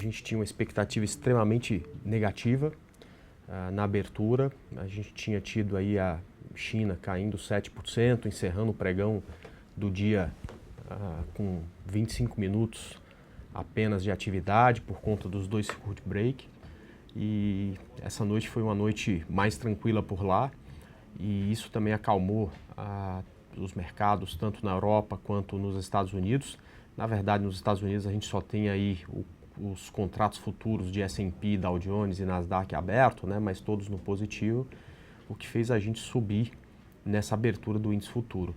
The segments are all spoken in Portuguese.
A gente tinha uma expectativa extremamente negativa na abertura. A gente tinha tido aí a China caindo 7%, encerrando o pregão do dia com 25 minutos apenas de atividade por conta dos 2 circuit break. E essa noite foi uma noite mais tranquila por lá e isso também acalmou os mercados tanto na Europa quanto nos Estados Unidos. Na verdade, nos Estados Unidos a gente só tem aí os contratos futuros de S&P, Dow Jones e Nasdaq aberto, né, mas todos no positivo, o que fez a gente subir nessa abertura do índice futuro.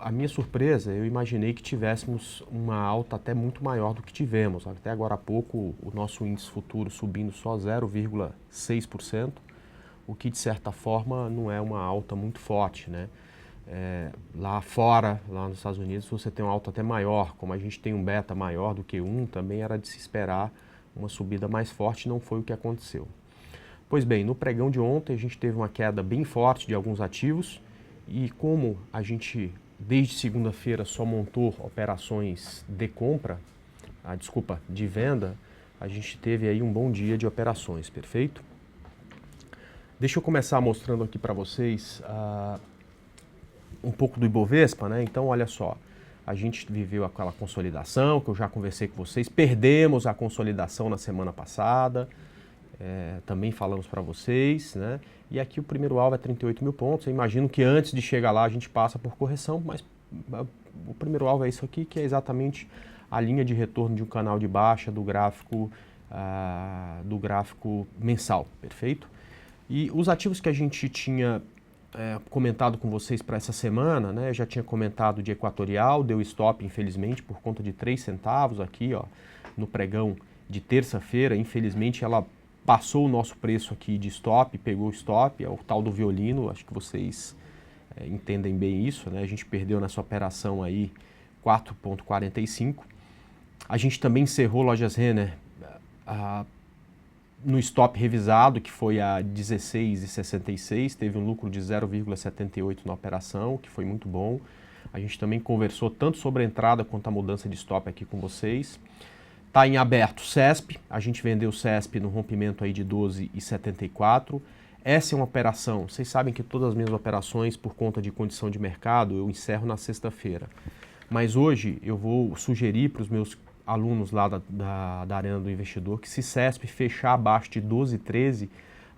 A minha surpresa, eu imaginei que tivéssemos uma alta até muito maior do que tivemos. Até agora há pouco, o nosso índice futuro subindo só 0,6%, o que de certa forma não é uma alta muito forte, né? Lá fora, lá nos Estados Unidos, você tem uma alta até maior. Como a gente tem um beta maior do que 1, também era de se esperar uma subida mais forte, não foi o que aconteceu. Pois bem, no pregão de ontem a gente teve uma queda bem forte de alguns ativos e como a gente desde segunda-feira só montou operações de compra, de venda, a gente teve aí um bom dia de operações, perfeito? Deixa eu começar mostrando aqui para vocês um pouco do Ibovespa, né? Então, olha só, a gente viveu aquela consolidação que eu já conversei com vocês, perdemos a consolidação na semana passada, também falamos para vocês, né? E aqui o primeiro alvo é 38 mil pontos. Eu imagino que antes de chegar lá a gente passa por correção, mas o primeiro alvo é isso aqui, que é exatamente a linha de retorno de um canal de baixa do gráfico mensal, perfeito? E os ativos que a gente tinha comentado com vocês para essa semana, né? Eu já tinha comentado de Equatorial, deu stop infelizmente por conta de 3 centavos aqui, ó, no pregão de terça-feira. Infelizmente ela passou o nosso preço aqui de stop, pegou o stop, é o tal do violino, acho que vocês entendem bem isso, né? A gente perdeu nessa operação aí 4,45. A gente também encerrou Lojas Renner no stop revisado, que foi a 16,66, teve um lucro de 0,78 na operação, que foi muito bom. A gente também conversou tanto sobre a entrada quanto a mudança de stop aqui com vocês. Está em aberto CESP, a gente vendeu o CESP no rompimento aí de 12,74. Essa é uma operação, vocês sabem que todas as minhas operações, por conta de condição de mercado, eu encerro na sexta-feira. Mas hoje eu vou sugerir para os meus alunos lá da Arena do Investidor que se CESP fechar abaixo de 12,13,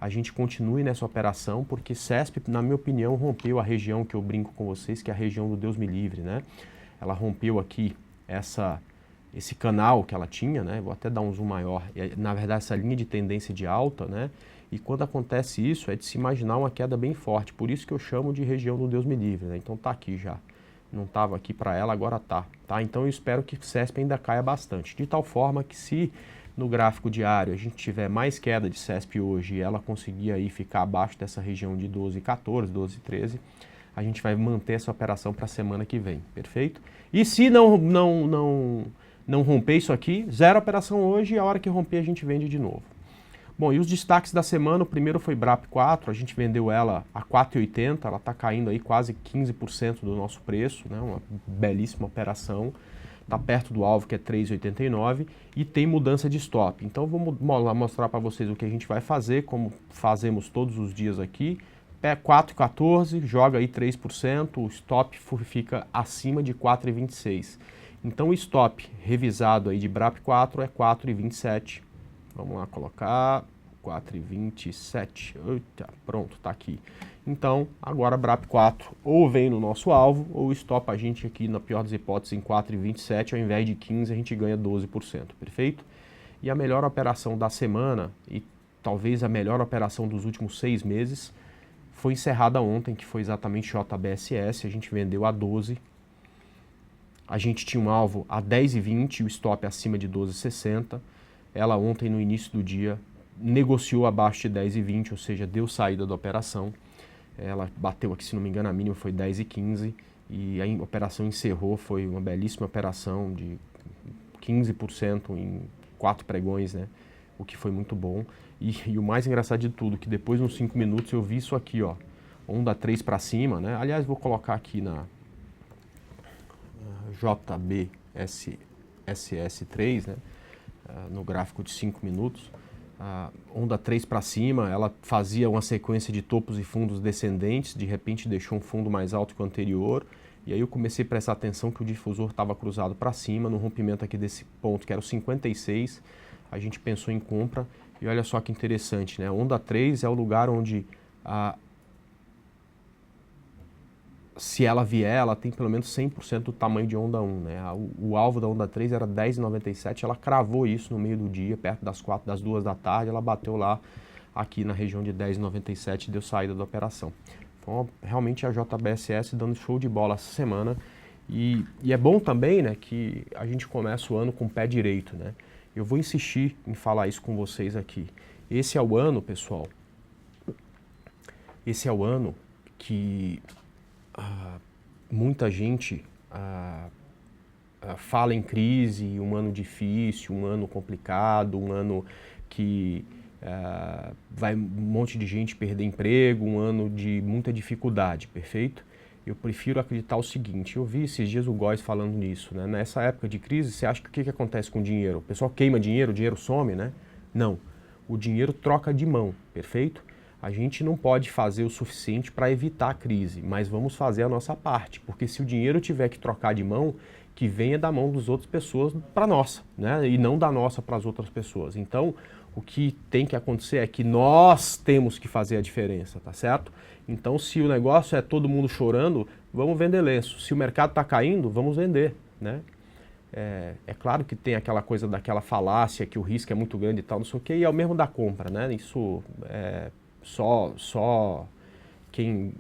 a gente continue nessa operação, porque CESP, na minha opinião, rompeu a região que eu brinco com vocês, que é a região do Deus me livre, né? Ela rompeu aqui esse canal que ela tinha, né? Vou até dar um zoom maior. Na verdade, essa linha de tendência de alta, né? E quando acontece isso, é de se imaginar uma queda bem forte. Por isso que eu chamo de região do Deus me livre, né? Então tá aqui já. Não estava aqui para ela, agora tá. Então eu espero que o CESP ainda caia bastante. De tal forma que se no gráfico diário a gente tiver mais queda de CESP hoje e ela conseguir aí ficar abaixo dessa região de 12,14, 12,13, a gente vai manter essa operação para a semana que vem, perfeito? E se não romper isso aqui, zero operação hoje e a hora que romper a gente vende de novo. Bom, e os destaques da semana, o primeiro foi BRAP4, a gente vendeu ela a 4,80, ela está caindo aí quase 15% do nosso preço, né? Uma belíssima operação, está perto do alvo que é 3,89 e tem mudança de stop. Então vou mostrar para vocês o que a gente vai fazer, como fazemos todos os dias aqui. Pé 4,14, joga aí 3%, o stop fica acima de 4,26. Então o stop revisado aí de BRAP4 é 4,27. Vamos lá colocar 4,27. Eita, pronto, tá aqui. Então, agora BRAP4 ou vem no nosso alvo ou stop a gente aqui, na pior das hipóteses, em 4,27, ao invés de 15 a gente ganha 12%, perfeito? E a melhor operação da semana, e talvez a melhor operação dos últimos 6 meses, foi encerrada ontem, que foi exatamente JBSS, a gente vendeu a 12. A gente tinha um alvo a 10,20 e o stop acima de 12,60. Ela ontem, no início do dia, negociou abaixo de 10,20, ou seja, deu saída da operação. Ela bateu aqui, se não me engano, a mínima foi 10,15 e a operação encerrou, foi uma belíssima operação de 15% em 4 pregões, né? O que foi muito bom. E o mais engraçado de tudo, que depois, nos 5 minutos, eu vi isso aqui, ó, onda 3 para cima, né? Aliás, vou colocar aqui na JBSS3, né? no gráfico de 5 minutos. Onda 3 para cima, ela fazia uma sequência de topos e fundos descendentes, de repente deixou um fundo mais alto que o anterior, e aí eu comecei a prestar atenção que o difusor estava cruzado para cima, no rompimento aqui desse ponto, que era o 56, a gente pensou em compra, e olha só que interessante, né? Onda 3 é o lugar onde, se ela vier, ela tem pelo menos 100% do tamanho de onda 1, né? O alvo da onda 3 era 10,97, ela cravou isso no meio do dia, perto das 2 da tarde, ela bateu lá, aqui na região de 10,97 e deu saída da operação. Então, realmente a JBSS dando show de bola essa semana, e é bom também, né, que a gente começa o ano com o pé direito, né? Eu vou insistir em falar isso com vocês aqui. Esse é o ano, pessoal, esse é o ano que muita gente fala em crise, um ano difícil, um ano complicado, um ano que vai um monte de gente perder emprego, um ano de muita dificuldade, perfeito? Eu prefiro acreditar o seguinte, eu vi esses dias o Góes falando nisso, né? Nessa época de crise, você acha que o que acontece com o dinheiro? O pessoal queima dinheiro, o dinheiro some, né? Não, o dinheiro troca de mão, perfeito? A gente não pode fazer o suficiente para evitar a crise, mas vamos fazer a nossa parte, porque se o dinheiro tiver que trocar de mão, que venha da mão das outras pessoas para a nossa, né? E não da nossa para as outras pessoas. Então, o que tem que acontecer é que nós temos que fazer a diferença, tá certo? Então, se o negócio é todo mundo chorando, vamos vender lenço. Se o mercado está caindo, vamos vender, né? É claro que tem aquela coisa daquela falácia que o risco é muito grande e tal, não sei o quê, e é o mesmo da compra, né? Isso só quem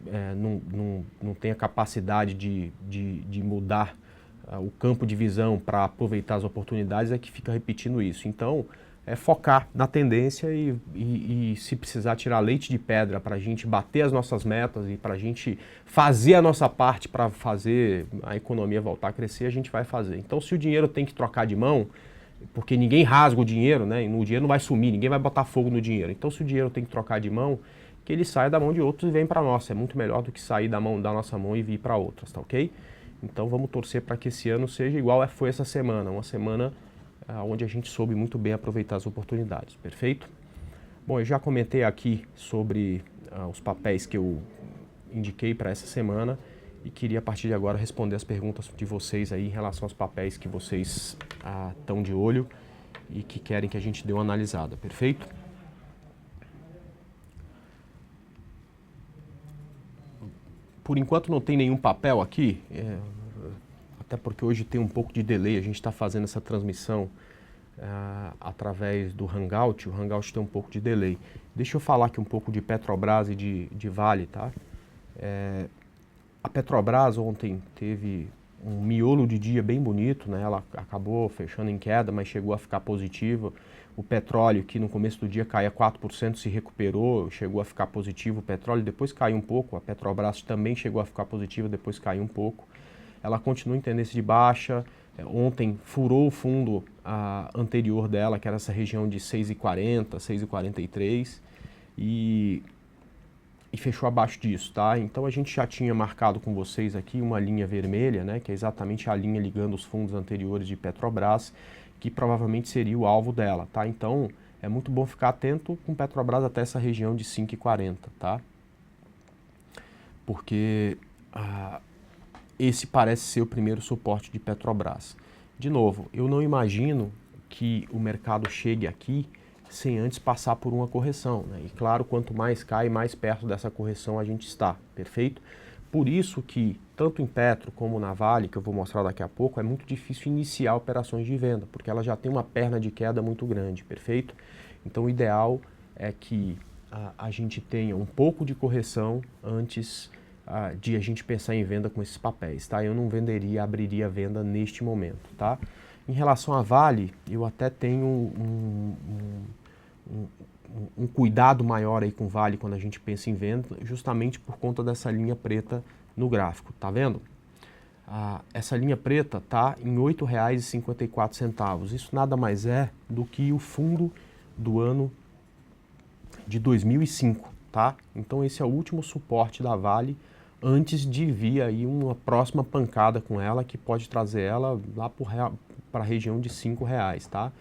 não tem a capacidade de mudar o campo de visão para aproveitar as oportunidades é que fica repetindo isso. Então, é focar na tendência e se precisar tirar leite de pedra para a gente bater as nossas metas e para a gente fazer a nossa parte para fazer a economia voltar a crescer, a gente vai fazer. Então, se o dinheiro tem que trocar de mão, porque ninguém rasga o dinheiro, né? E o dinheiro não vai sumir, ninguém vai botar fogo no dinheiro. Então, se o dinheiro tem que trocar de mão, que ele saia da mão de outros e vem para nós. É muito melhor do que sair da nossa mão e vir para outras, tá ok? Então, vamos torcer para que esse ano seja igual foi essa semana, uma semana onde a gente soube muito bem aproveitar as oportunidades, perfeito? Bom, eu já comentei aqui sobre os papéis que eu indiquei para essa semana e queria a partir de agora responder as perguntas de vocês aí em relação aos papéis que vocês estão de olho e que querem que a gente dê uma analisada, perfeito? Por enquanto não tem nenhum papel aqui, até porque hoje tem um pouco de delay, a gente está fazendo essa transmissão através do Hangout, o Hangout tem um pouco de delay. Deixa eu falar aqui um pouco de Petrobras e de Vale, tá? A Petrobras ontem teve um miolo de dia bem bonito, né? Ela acabou fechando em queda, mas chegou a ficar positiva. O petróleo, que no começo do dia caía 4%, se recuperou, chegou a ficar positivo. O petróleo depois caiu um pouco, a Petrobras também chegou a ficar positiva, depois caiu um pouco. Ela continua em tendência de baixa. Ontem furou o fundo anterior dela, que era essa região de 6,40, 6,43, e fechou abaixo disso, tá? Então a gente já tinha marcado com vocês aqui uma linha vermelha, né, que é exatamente a linha ligando os fundos anteriores de Petrobras, que provavelmente seria o alvo dela, tá? Então é muito bom ficar atento com Petrobras até essa região de 5,40, tá? Porque esse parece ser o primeiro suporte de Petrobras. De novo, eu não imagino que o mercado chegue aqui sem antes passar por uma correção, né? E claro, quanto mais cai, mais perto dessa correção a gente está, perfeito? Por isso que, tanto em Petro como na Vale, que eu vou mostrar daqui a pouco, é muito difícil iniciar operações de venda, porque ela já tem uma perna de queda muito grande, perfeito? Então o ideal é que a gente tenha um pouco de correção antes de a gente pensar em venda com esses papéis, tá? Eu não abriria a venda neste momento, tá? Em relação à Vale, eu até tenho um cuidado maior aí com Vale quando a gente pensa em venda, justamente por conta dessa linha preta no gráfico, tá vendo? Essa linha preta tá em R$ 8,54. Isso nada mais é do que o fundo do ano de 2005, tá? Então esse é o último suporte da Vale antes de vir aí uma próxima pancada com ela que pode trazer ela lá para a região de R$ 5, tá?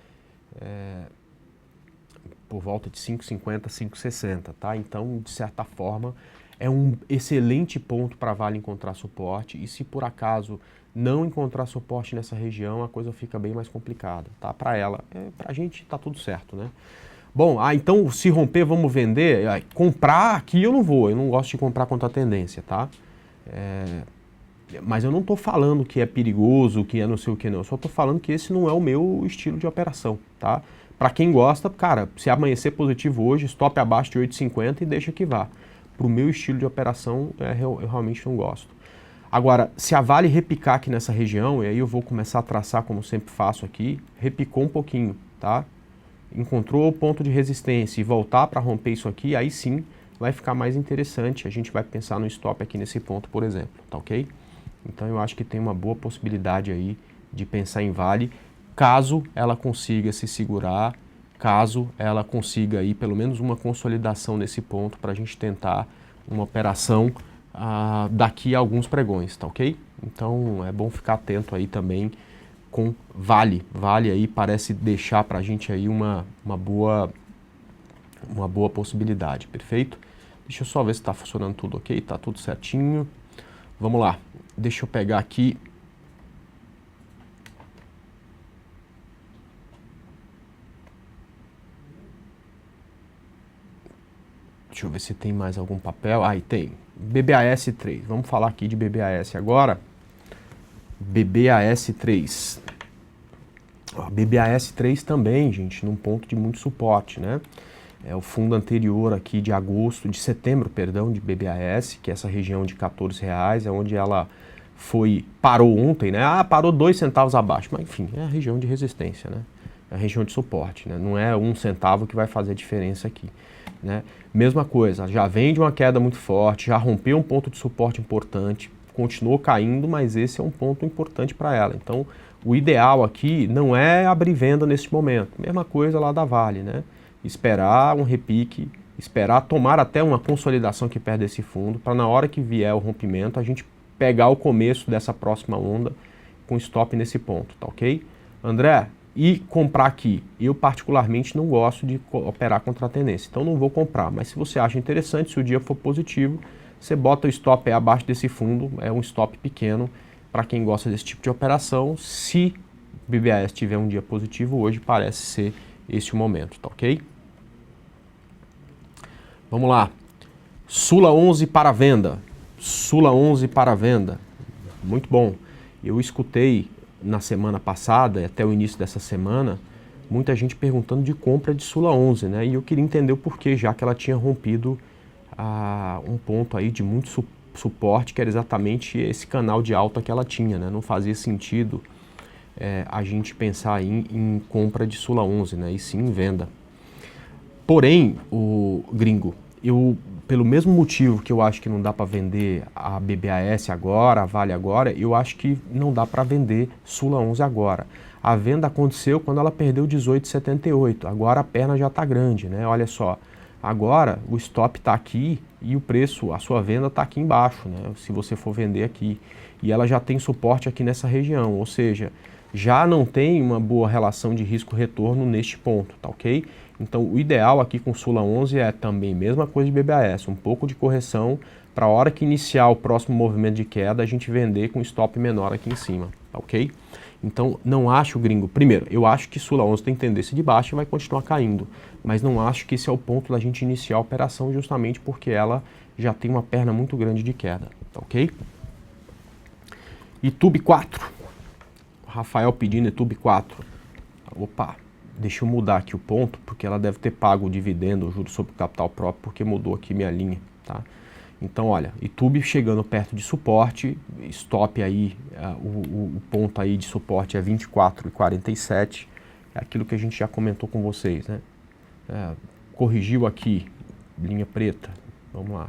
por volta de 5,50, 5,60, tá? Então, de certa forma, é um excelente ponto para a Vale encontrar suporte, e se por acaso não encontrar suporte nessa região, a coisa fica bem mais complicada, tá? Para ela, para a gente tá tudo certo, né? Bom, então se romper, vamos vender. Comprar aqui eu não gosto de comprar contra a tendência, tá? Mas eu não estou falando que é perigoso, que é não sei o que não, eu só estou falando que esse não é o meu estilo de operação, tá? Para quem gosta, cara, se amanhecer positivo hoje, stop abaixo de 8,50 e deixa que vá. Para o meu estilo de operação, eu realmente não gosto. Agora, se a Vale repicar aqui nessa região, e aí eu vou começar a traçar como sempre faço aqui, repicou um pouquinho, tá? Encontrou o ponto de resistência e voltar para romper isso aqui, aí sim vai ficar mais interessante. A gente vai pensar no stop aqui nesse ponto, por exemplo, tá ok? Então eu acho que tem uma boa possibilidade aí de pensar em Vale, caso ela consiga se segurar, caso ela consiga aí pelo menos uma consolidação nesse ponto para a gente tentar uma operação daqui a alguns pregões, tá ok? Então é bom ficar atento aí também com Vale. Vale aí parece deixar para a gente aí uma boa possibilidade, perfeito? Deixa eu só ver se está funcionando tudo ok, tá tudo certinho. Vamos lá, deixa eu pegar aqui. Deixa eu ver se tem mais algum papel. Aí tem. BBAS3. Vamos falar aqui de BBAS agora. BBAS3. BBAS3 também, gente, num ponto de muito suporte, né? É o fundo anterior aqui de setembro, perdão, de BBAS, que é essa região de R$14, é onde ela parou ontem, né? Parou 2 centavos abaixo, mas enfim, é a região de resistência, né? É a região de suporte, né? Não é 1 centavo que vai fazer a diferença aqui, né? Mesma coisa, já vem de uma queda muito forte, já rompeu um ponto de suporte importante, continuou caindo, mas esse é um ponto importante para ela. Então, o ideal aqui não é abrir venda neste momento. Mesma coisa lá da Vale, né? Esperar um repique, esperar tomar até uma consolidação que perde esse fundo, para na hora que vier o rompimento, a gente pegar o começo dessa próxima onda com stop nesse ponto, tá ok? André, e comprar aqui, eu particularmente não gosto de operar contra a tendência, então não vou comprar, mas se você acha interessante, se o dia for positivo, você bota o stop abaixo desse fundo, é um stop pequeno, para quem gosta desse tipo de operação. Se o BBAS tiver um dia positivo, hoje parece ser esse o momento, tá ok? Vamos lá. Sula 11 para venda. Sula 11 para venda. Muito bom. Eu escutei na semana passada, até o início dessa semana, muita gente perguntando de compra de Sula 11, né? E eu queria entender o porquê, já que ela tinha rompido um ponto aí de muito suporte, que era exatamente esse canal de alta que ela tinha, né? Não fazia sentido a gente pensar em compra de Sula 11, né? E sim em venda. Porém, o gringo, pelo mesmo motivo que eu acho que não dá para vender a BBAS agora, a Vale agora, eu acho que não dá para vender Sula 11 agora. A venda aconteceu quando ela perdeu 18,78, agora a perna já está grande, né? Olha só, agora o stop está aqui e o preço, a sua venda está aqui embaixo, né? Se você for vender aqui. E ela já tem suporte aqui nessa região, ou seja, já não tem uma boa relação de risco-retorno neste ponto, tá ok? Então o ideal aqui com Sula 11 é também mesma coisa de BBAS, um pouco de correção para a hora que iniciar o próximo movimento de queda a gente vender com stop menor aqui em cima, tá ok? Então não acho, gringo, primeiro, eu acho que Sula 11 tem tendência de baixa e vai continuar caindo, mas não acho que esse é o ponto da gente iniciar a operação justamente porque ela já tem uma perna muito grande de queda, tá ok? YouTube 4, Rafael pedindo YouTube 4, opa, deixa eu mudar aqui o ponto, porque ela deve ter pago o dividendo, o juro sobre o capital próprio, porque mudou aqui minha linha, tá? Então, olha, YouTube chegando perto de suporte, stop aí, o ponto aí de suporte é 24,47, é aquilo que a gente já comentou com vocês, né? Corrigiu aqui, linha preta, vamos lá,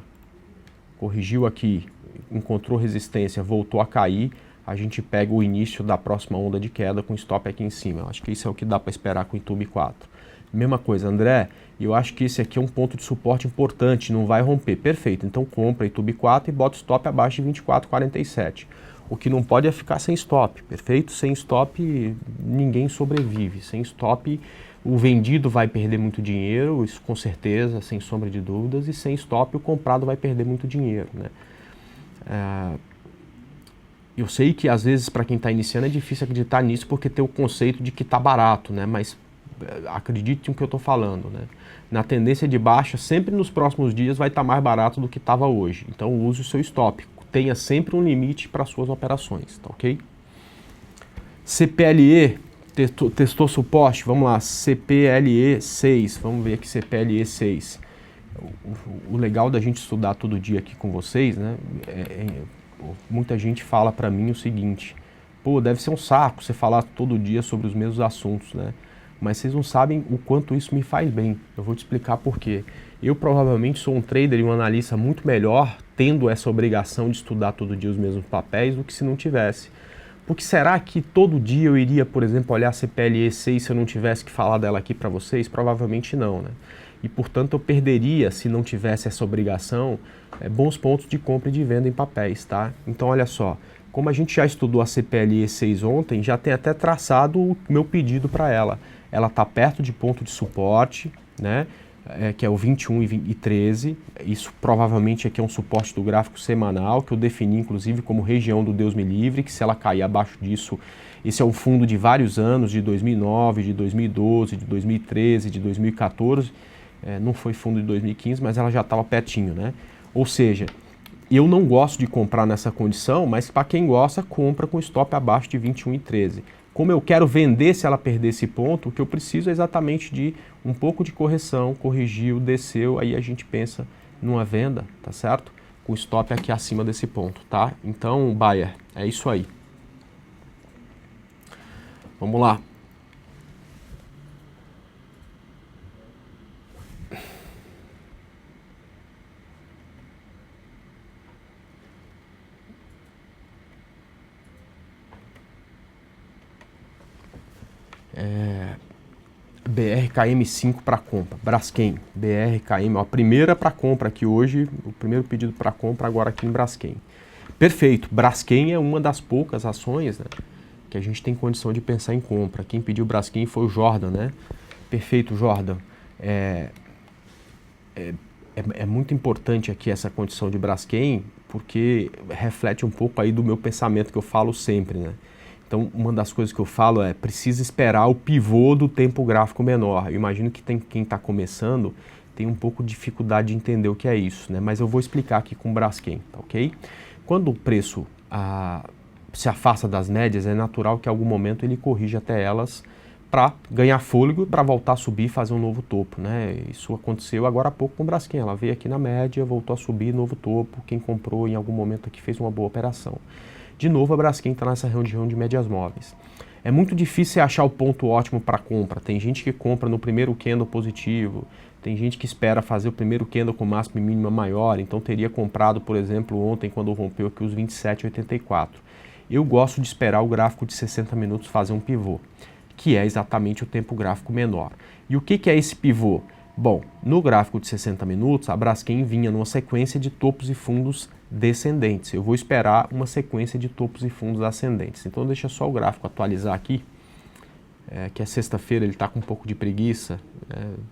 corrigiu aqui, encontrou resistência, voltou a cair, a gente pega o início da próxima onda de queda com stop aqui em cima. Eu acho que isso é o que dá para esperar com o YouTube 4. Mesma coisa, André, eu acho que esse aqui é um ponto de suporte importante, não vai romper. Perfeito, então compra YouTube 4 e bota stop abaixo de 24,47. O que não pode é ficar sem stop, perfeito? Sem stop ninguém sobrevive, sem stop O vendido vai perder muito dinheiro, isso com certeza, sem sombra de dúvidas, e sem stop o comprado vai perder muito dinheiro, né? Eu sei que às vezes para quem está iniciando é difícil acreditar nisso porque tem o conceito de que está barato, né? Mas acredite no que eu estou falando, né? Na tendência de baixa, sempre nos próximos dias vai estar mais barato do que estava hoje. Então use o seu stop, tenha sempre um limite para suas operações, tá ok? CPLE, testou suporte, vamos lá, CPLE 6, vamos ver aqui CPLE 6. O legal da gente estudar todo dia aqui com vocês, né, muita gente fala para mim o seguinte, pô, deve ser um saco você falar todo dia sobre os mesmos assuntos, né, mas vocês não sabem o quanto isso me faz bem, eu vou te explicar por quê. Eu provavelmente sou um trader e um analista muito melhor tendo essa obrigação de estudar todo dia os mesmos papéis do que se não tivesse. Porque será que todo dia eu iria, por exemplo, olhar a CPLE 6 se eu não tivesse que falar dela aqui para vocês? Provavelmente não, né? E, portanto, eu perderia, se não tivesse essa obrigação, bons pontos de compra e de venda em papéis, tá? Então, olha só, como a gente já estudou a CPLE 6 ontem, já tem até traçado o meu pedido para ela. Ela está perto de ponto de suporte, né? Que é o 21 e 13, isso provavelmente aqui é um suporte do gráfico semanal, que eu defini inclusive como região do Deus me livre, que se ela cair abaixo disso, esse é um fundo de vários anos, de 2009, de 2012, de 2013, de 2014, não foi fundo de 2015, mas ela já estava pertinho, né? Ou seja, eu não gosto de comprar nessa condição, mas para quem gosta, compra com stop abaixo de 21 e 13. Como eu quero vender se ela perder esse ponto, o que eu preciso é exatamente de um pouco de correção, corrigiu, desceu, aí a gente pensa numa venda, tá certo? Com stop aqui acima desse ponto, tá? Então, buyer, é isso aí. Vamos lá. BRKM5 para compra, Braskem, BRKM, ó, a primeira para compra aqui hoje, o primeiro pedido para compra agora aqui em Braskem. Perfeito, Braskem é uma das poucas ações, né, que a gente tem condição de pensar em compra. Quem pediu Braskem foi o Jordan, né? Perfeito, Jordan. É muito importante aqui essa condição de Braskem, porque reflete um pouco aí do meu pensamento que eu falo sempre, né? Então, uma das coisas que eu falo é, precisa esperar o pivô do tempo gráfico menor. Eu imagino que quem está começando tem um pouco de dificuldade de entender o que é isso, né? Mas eu vou explicar aqui com o Braskem, tá ok? Quando o preço se afasta das médias, é natural que em algum momento ele corrija até elas para ganhar fôlego e para voltar a subir e fazer um novo topo, né? Isso aconteceu agora há pouco com o Braskem. Ela veio aqui na média, voltou a subir, novo topo. Quem comprou em algum momento aqui fez uma boa operação. De novo, a Braskem está nessa região de médias móveis. É muito difícil achar o ponto ótimo para compra. Tem gente que compra no primeiro candle positivo, tem gente que espera fazer o primeiro candle com máxima e mínima maior, então teria comprado, por exemplo, ontem quando rompeu aqui os 27,84. Eu gosto de esperar o gráfico de 60 minutos fazer um pivô, que é exatamente o tempo gráfico menor. E o que é esse pivô? Bom, no gráfico de 60 minutos, a Braskem vinha numa sequência de topos e fundos descendentes. Eu vou esperar uma sequência de topos e fundos ascendentes. Então deixa só o gráfico atualizar aqui, que é sexta-feira, ele está com um pouco de preguiça,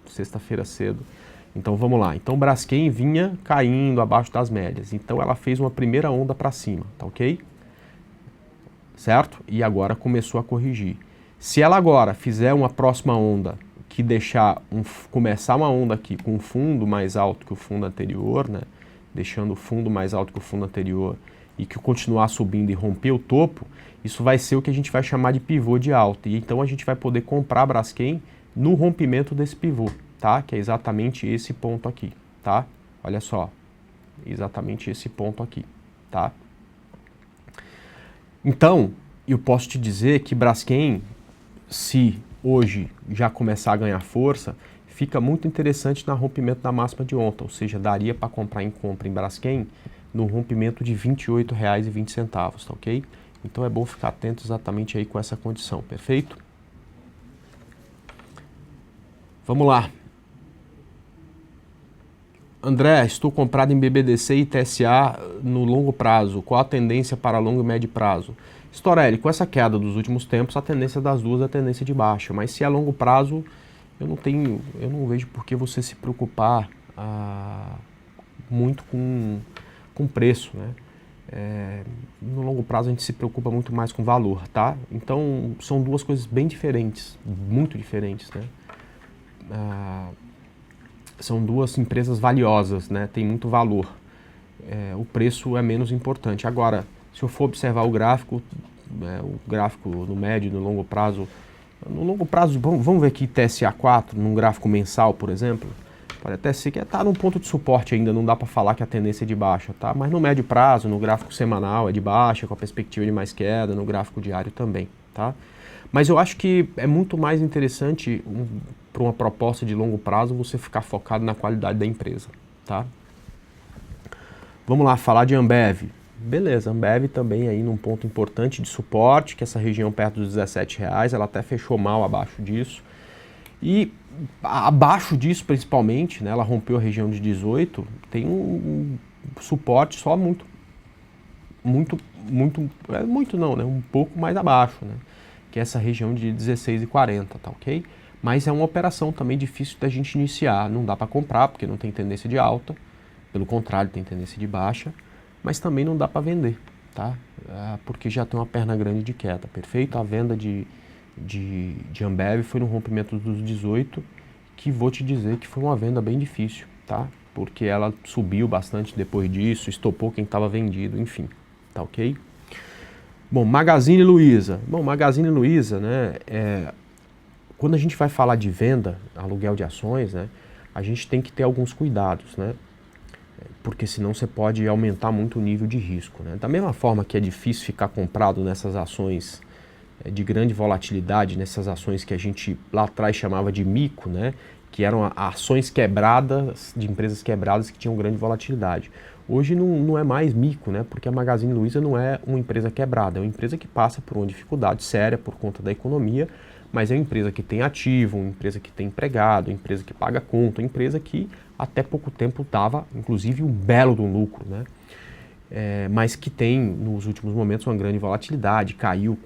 sexta-feira cedo. Então vamos lá. Então Braskem vinha caindo abaixo das médias. Então ela fez uma primeira onda para cima, tá ok? Certo? E agora começou a corrigir. Se ela agora fizer uma próxima onda que começar uma onda aqui com um fundo mais alto que o fundo anterior, né? Deixando o fundo mais alto que o fundo anterior e que continuar subindo e romper o topo, isso vai ser o que a gente vai chamar de pivô de alta. E então a gente vai poder comprar Braskem no rompimento desse pivô, tá? Que é exatamente esse ponto aqui, tá? Olha só, exatamente esse ponto aqui, tá? Então, eu posso te dizer que Braskem, se hoje já começar a ganhar força, fica muito interessante no rompimento da máxima de ontem, ou seja, daria para comprar em compra em Braskem no rompimento de R$ 28,20, tá ok? Então é bom ficar atento exatamente aí com essa condição, perfeito? Vamos lá. André, estou comprado em BBDC e TSA no longo prazo. Qual a tendência para longo e médio prazo? Storelli, com essa queda dos últimos tempos, a tendência das duas é a tendência de baixa, mas se é longo prazo, eu não vejo por que você se preocupar muito com preço, né? No longo prazo a gente se preocupa muito mais com valor, tá? Então são duas coisas bem diferentes, muito diferentes, né? São duas empresas valiosas, né? Tem muito valor. O preço é menos importante. Agora, se eu for observar o gráfico no médio e no longo prazo, vamos ver aqui TSA4, num gráfico mensal, por exemplo, pode até ser que está num ponto de suporte ainda, não dá para falar que a tendência é de baixa, tá? Mas no médio prazo, no gráfico semanal é de baixa, com a perspectiva de mais queda, no gráfico diário também, tá? Mas eu acho que é muito mais interessante para uma proposta de longo prazo você ficar focado na qualidade da empresa, tá? Vamos lá, falar de Ambev. Beleza, Ambev também aí num ponto importante de suporte, que essa região perto dos R$17, ela até fechou mal abaixo disso. E abaixo disso, principalmente, né, ela rompeu a região de 18, tem um suporte só um pouco mais abaixo, né, que é essa região de 16,40, tá ok? Mas é uma operação também difícil da gente iniciar, não dá para comprar porque não tem tendência de alta, pelo contrário, tem tendência de baixa, mas também não dá para vender, tá? Porque já tem uma perna grande de queda, perfeito? A venda de Ambev foi no rompimento dos 18, que vou te dizer que foi uma venda bem difícil, tá? Porque ela subiu bastante depois disso, estopou quem estava vendido, enfim, tá ok? Bom, Magazine Luiza. Bom, Magazine Luiza, né, quando a gente vai falar de venda, aluguel de ações, né, a gente tem que ter alguns cuidados, né? Porque senão você pode aumentar muito o nível de risco, né? Da mesma forma que é difícil ficar comprado nessas ações de grande volatilidade, nessas ações que a gente lá atrás chamava de mico, né? Que eram ações quebradas, de empresas quebradas que tinham grande volatilidade. Hoje não é mais mico, né? Porque a Magazine Luiza não é uma empresa quebrada, é uma empresa que passa por uma dificuldade séria por conta da economia, mas é uma empresa que tem ativo, uma empresa que tem empregado, uma empresa que paga conta, uma empresa que até pouco tempo dava, inclusive, um belo de um lucro, né? Mas que tem, nos últimos momentos, uma grande volatilidade, caiu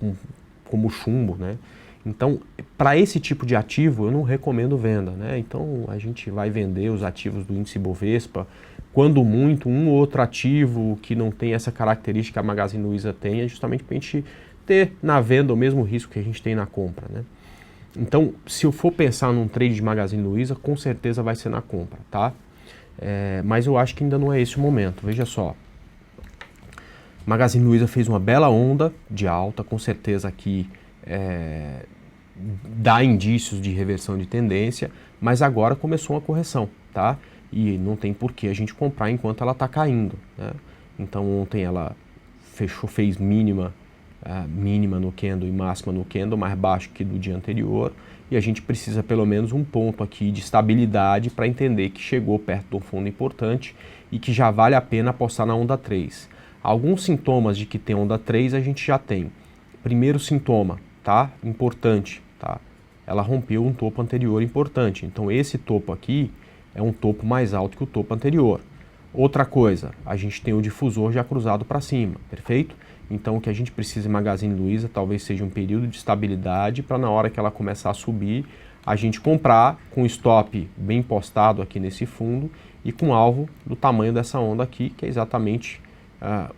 como chumbo, né? Então, para esse tipo de ativo, eu não recomendo venda, né? Então, a gente vai vender os ativos do índice Bovespa, quando muito, um ou outro ativo que não tem essa característica que a Magazine Luiza tem, é justamente para a gente ter na venda o mesmo risco que a gente tem na compra, né? Então, se eu for pensar num trade de Magazine Luiza, com certeza vai ser na compra, tá? Mas eu acho que ainda não é esse o momento. Veja só, Magazine Luiza fez uma bela onda de alta, com certeza aqui dá indícios de reversão de tendência, mas agora começou uma correção, tá? E não tem por que a gente comprar enquanto ela está caindo, né? Então ontem ela fez mínima no candle e máxima no candle, mais baixo que do dia anterior, e a gente precisa pelo menos um ponto aqui de estabilidade para entender que chegou perto de um fundo importante e que já vale a pena apostar na onda 3. Alguns sintomas de que tem onda 3 a gente já tem. Primeiro sintoma, tá? Importante, tá? Ela rompeu um topo anterior importante, então esse topo aqui é um topo mais alto que o topo anterior. Outra coisa, a gente tem o difusor já cruzado para cima, perfeito? Então o que a gente precisa em Magazine Luiza talvez seja um período de estabilidade para na hora que ela começar a subir, a gente comprar com stop bem postado aqui nesse fundo e com alvo do tamanho dessa onda aqui, que é exatamente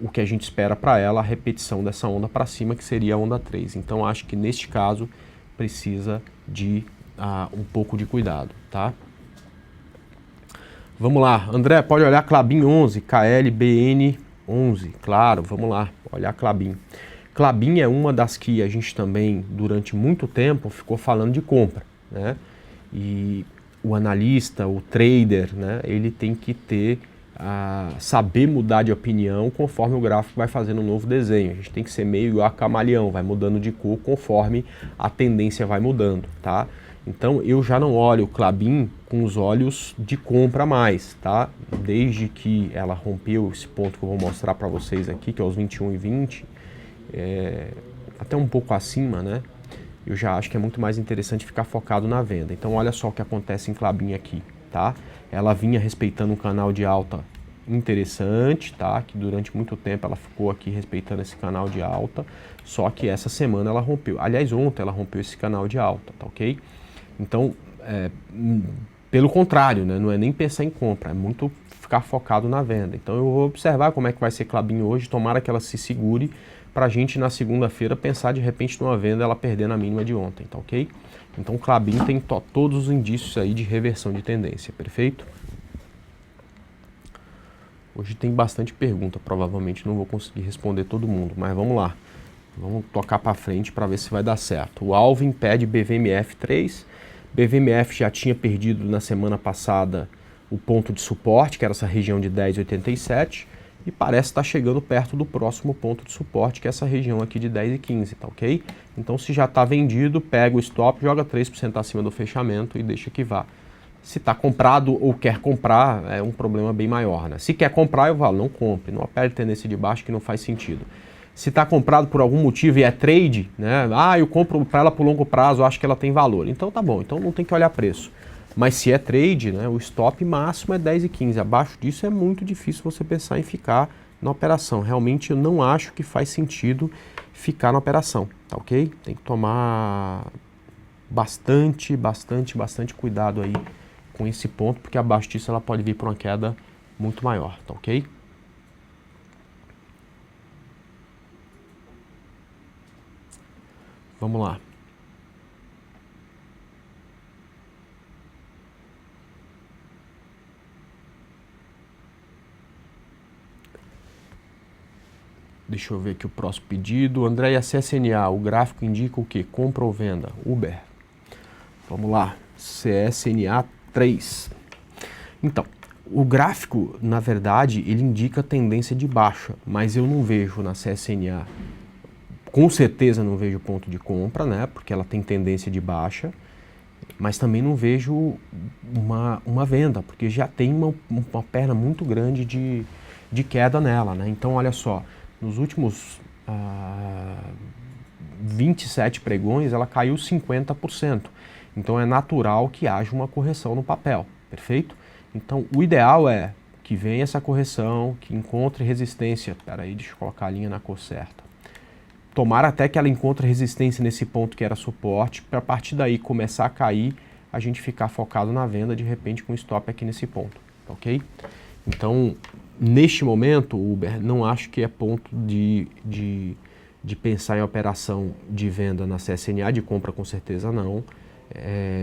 o que a gente espera para ela, a repetição dessa onda para cima, que seria a onda 3. Então acho que neste caso precisa de um pouco de cuidado, tá? Vamos lá, André, pode olhar Klabin 11, KLBN 11, claro, vamos lá, olhar Klabin. Klabin é uma das que a gente também, durante muito tempo, ficou falando de compra, né? E o analista, o trader, né, ele tem que saber mudar de opinião conforme o gráfico vai fazendo um novo desenho. A gente tem que ser meio igual a camaleão, vai mudando de cor conforme a tendência vai mudando, tá? Então eu já não olho o Klabin com os olhos de compra mais, tá? Desde que ela rompeu esse ponto que eu vou mostrar para vocês aqui, que é os 21,20, até um pouco acima, né? Eu já acho que é muito mais interessante ficar focado na venda. Então olha só o que acontece em Klabin aqui, tá? Ela vinha respeitando um canal de alta interessante, tá? Que durante muito tempo ela ficou aqui respeitando esse canal de alta, só que essa semana ela rompeu. Aliás, ontem ela rompeu esse canal de alta, tá ok? Então, Pelo contrário, né? Não é nem pensar em compra, é muito ficar focado na venda. Então eu vou observar como é que vai ser Klabin hoje, tomara que ela se segure para a gente na segunda-feira pensar de repente numa venda ela perdendo a mínima de ontem, tá ok? Então Klabin tem todos os indícios aí de reversão de tendência, perfeito? Hoje tem bastante pergunta, provavelmente não vou conseguir responder todo mundo, mas vamos lá. Vamos tocar para frente para ver se vai dar certo. O Alvin pede BVMF 3. BVMF já tinha perdido na semana passada o ponto de suporte, que era essa região de 10,87, e parece estar chegando perto do próximo ponto de suporte, que é essa região aqui de 10,15, tá ok? Então se já está vendido, pega o stop, joga 3% acima do fechamento e deixa que vá. Se está comprado ou quer comprar, é um problema bem maior, né? Se quer comprar, eu falo, não compre, não aperte tendência de baixo que não faz sentido. Se está comprado por algum motivo e é trade, né? Eu compro para ela por longo prazo, eu acho que ela tem valor. Então tá bom, então não tem que olhar preço. Mas se é trade, né, o stop máximo é 10,15. Abaixo disso é muito difícil você pensar em ficar na operação. Realmente eu não acho que faz sentido ficar na operação, tá ok? Tem que tomar bastante cuidado aí com esse ponto, porque abaixo disso ela pode vir para uma queda muito maior, tá ok? Vamos lá. Deixa eu ver aqui o próximo pedido. Andréia, CSNA, o gráfico indica o quê? Compra ou venda? Uber. Vamos lá. CSNA 3. Então, o gráfico, na verdade, ele indica tendência de baixa, mas eu não vejo na CSNA, com certeza não vejo ponto de compra, né? Porque ela tem tendência de baixa, mas também não vejo uma venda, porque já tem uma perna muito grande de queda nela, né? Então, olha só, nos últimos 27 pregões, ela caiu 50%. Então, é natural que haja uma correção no papel, perfeito? Então, o ideal é que venha essa correção, que encontre resistência. Espera aí, deixa eu colocar a linha na cor certa. Tomara até que ela encontre resistência nesse ponto que era suporte, para a partir daí começar a cair, a gente ficar focado na venda, de repente com stop aqui nesse ponto, ok? Então, neste momento, Uber, não acho que é ponto de pensar em operação de venda na CSNA, de compra com certeza não.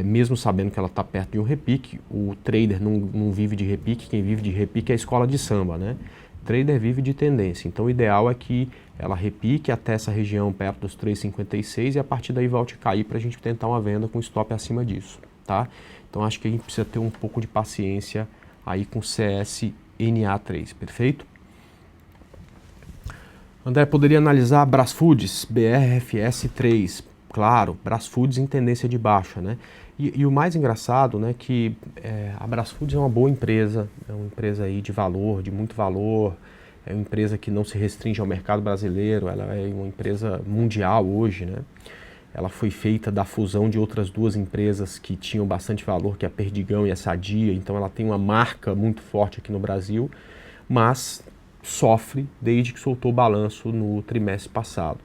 Mesmo sabendo que ela está perto de um repique, o trader não vive de repique, quem vive de repique é a escola de samba, né? O trader vive de tendência, então o ideal é que ela repique até essa região perto dos 3,56 e a partir daí volte a cair para a gente tentar uma venda com stop acima disso, tá? Então acho que a gente precisa ter um pouco de paciência aí com CSNA3, perfeito? André, poderia analisar Brasfoods, BRFS3, claro, Brasfoods em tendência de baixa, né? E o mais engraçado, né, que a Brasfoods é uma boa empresa, é uma empresa aí de valor, de muito valor, é uma empresa que não se restringe ao mercado brasileiro, ela é uma empresa mundial hoje, né? Ela foi feita da fusão de outras duas empresas que tinham bastante valor, que é a Perdigão e a Sadia, então ela tem uma marca muito forte aqui no Brasil, mas sofre desde que soltou o balanço no trimestre passado.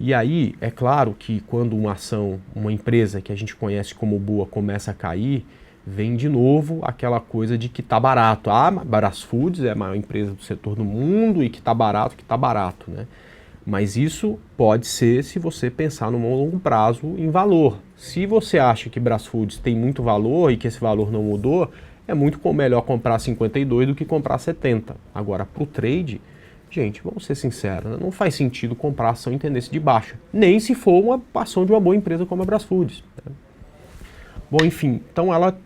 E aí, é claro que quando uma empresa que a gente conhece como boa começa a cair, vem de novo aquela coisa de que tá barato. Brasfoods é a maior empresa do setor do mundo e que tá barato, né? Mas isso pode ser se você pensar no longo prazo em valor. Se você acha que Brasfoods tem muito valor e que esse valor não mudou, é muito melhor comprar 52 do que comprar 70. Agora, para o trade, gente, vamos ser sinceros, não faz sentido comprar ação em tendência de baixa, nem se for uma ação de uma boa empresa como a Brasfoods, né? Bom, enfim, então ela,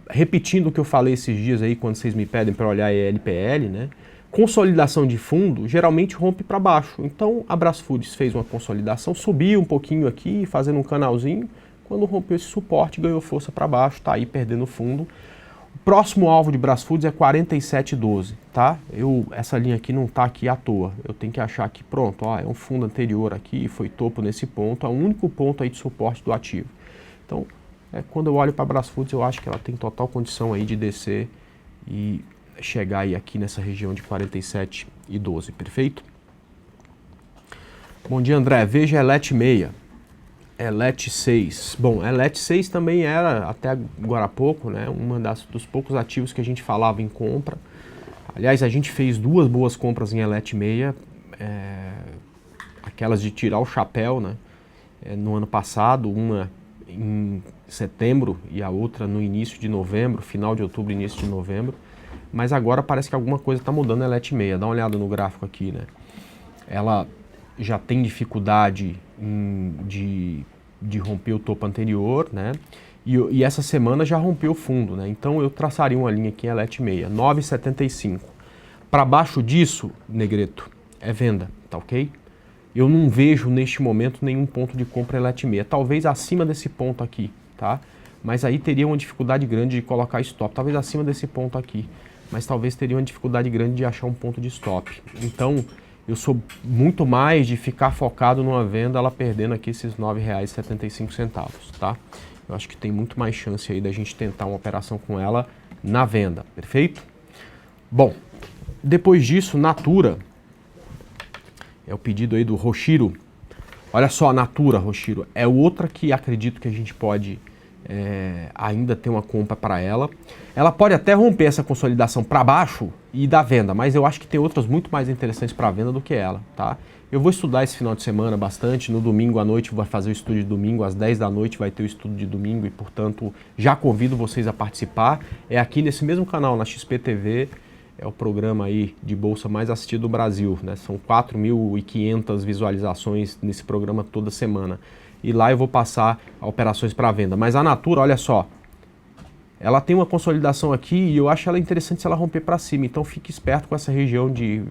repetindo o que eu falei esses dias aí, quando vocês me pedem para olhar a LPL, né? Consolidação de fundo geralmente rompe para baixo. Então a Brasfoods fez uma consolidação, subiu um pouquinho aqui, fazendo um canalzinho. Quando rompeu esse suporte, ganhou força para baixo, está aí perdendo fundo. O próximo alvo de Brasfoods é 47,12, tá? Essa linha aqui não está aqui à toa. Eu tenho que achar que, pronto, ó, é um fundo anterior aqui, foi topo nesse ponto, é o único ponto aí de suporte do ativo. Então, quando eu olho para a Brasfoods, eu acho que ela tem total condição aí de descer e chegar aí aqui nessa região de 47,12, perfeito? Bom dia, André. Veja Elet 6. ELET 6. Bom, ELET 6 também era, até agora há pouco, né, dos poucos ativos que a gente falava em compra. Aliás, a gente fez duas boas compras em ELET 6, aquelas de tirar o chapéu, né, no ano passado, uma em setembro e a outra no início de novembro, final de outubro, início de novembro. Mas agora parece que alguma coisa está mudando na ELET 6. Dá uma olhada no gráfico aqui, né? Ela já tem dificuldade de romper o topo anterior, né? E essa semana já rompeu o fundo, né? Então eu traçaria uma linha aqui em ELET 6, 9,75. Para baixo disso, Negreto, é venda, tá ok? Eu não vejo neste momento nenhum ponto de compra em ELET 6, talvez acima desse ponto aqui, tá? Mas aí teria uma dificuldade grande de colocar stop, talvez acima desse ponto aqui, mas talvez teria uma dificuldade grande de achar um ponto de stop. Então eu sou muito mais de ficar focado numa venda, ela perdendo aqui esses R$ 9,75, tá? Eu acho que tem muito mais chance aí da gente tentar uma operação com ela na venda, perfeito? Bom, depois disso, Natura, é o pedido aí do Roshiro. Olha só, a Natura, Roshiro, é outra que acredito que a gente pode ainda ter uma compra para ela. Ela pode até romper essa consolidação para baixo e dar venda, mas eu acho que tem outras muito mais interessantes para venda do que ela, tá? Eu vou estudar esse final de semana bastante, no domingo à noite vai fazer o estudo de domingo, às 10 da noite vai ter o estudo de domingo e, portanto, já convido vocês a participar. É aqui nesse mesmo canal, na XP TV, é o programa aí de bolsa mais assistido do Brasil, né? São 4.500 visualizações nesse programa toda semana. E lá eu vou passar operações para venda. Mas a Natura, olha só, ela tem uma consolidação aqui e eu acho ela interessante se ela romper para cima. Então fique esperto com essa região de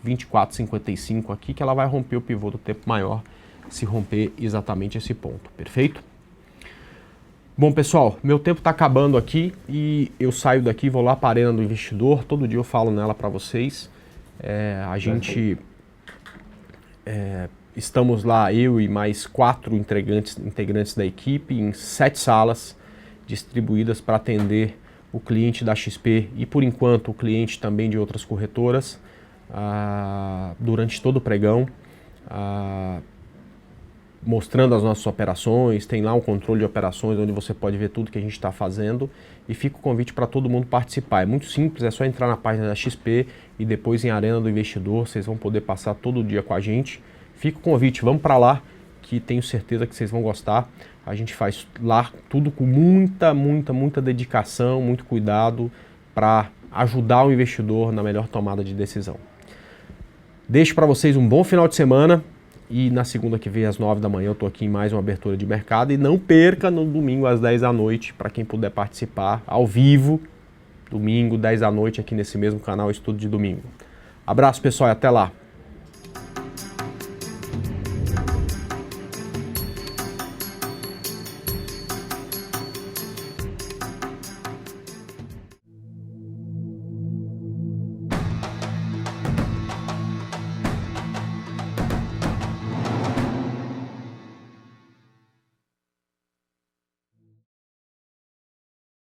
24,55 aqui, que ela vai romper o pivô do tempo maior se romper exatamente esse ponto, perfeito? Bom, pessoal, meu tempo está acabando aqui e eu saio daqui e vou lá para a Arena do Investidor. Todo dia eu falo nela para vocês. Estamos lá, eu e mais 4 integrantes da equipe, em 7 salas distribuídas para atender o cliente da XP e, por enquanto, o cliente também de outras corretoras durante todo o pregão, mostrando as nossas operações. Tem lá um controle de operações onde você pode ver tudo que a gente está fazendo e fica o convite para todo mundo participar. É muito simples, é só entrar na página da XP e depois em Arena do Investidor, vocês vão poder passar todo dia com a gente. Fica o convite, vamos para lá, que tenho certeza que vocês vão gostar. A gente faz lá tudo com muita dedicação, muito cuidado para ajudar o investidor na melhor tomada de decisão. Deixo para vocês um bom final de semana e na segunda que vem às 9 da manhã eu estou aqui em mais uma abertura de mercado. E não perca no domingo às 10 da noite, para quem puder participar ao vivo, domingo 10 da noite aqui nesse mesmo canal Estudo de Domingo. Abraço, pessoal, e até lá.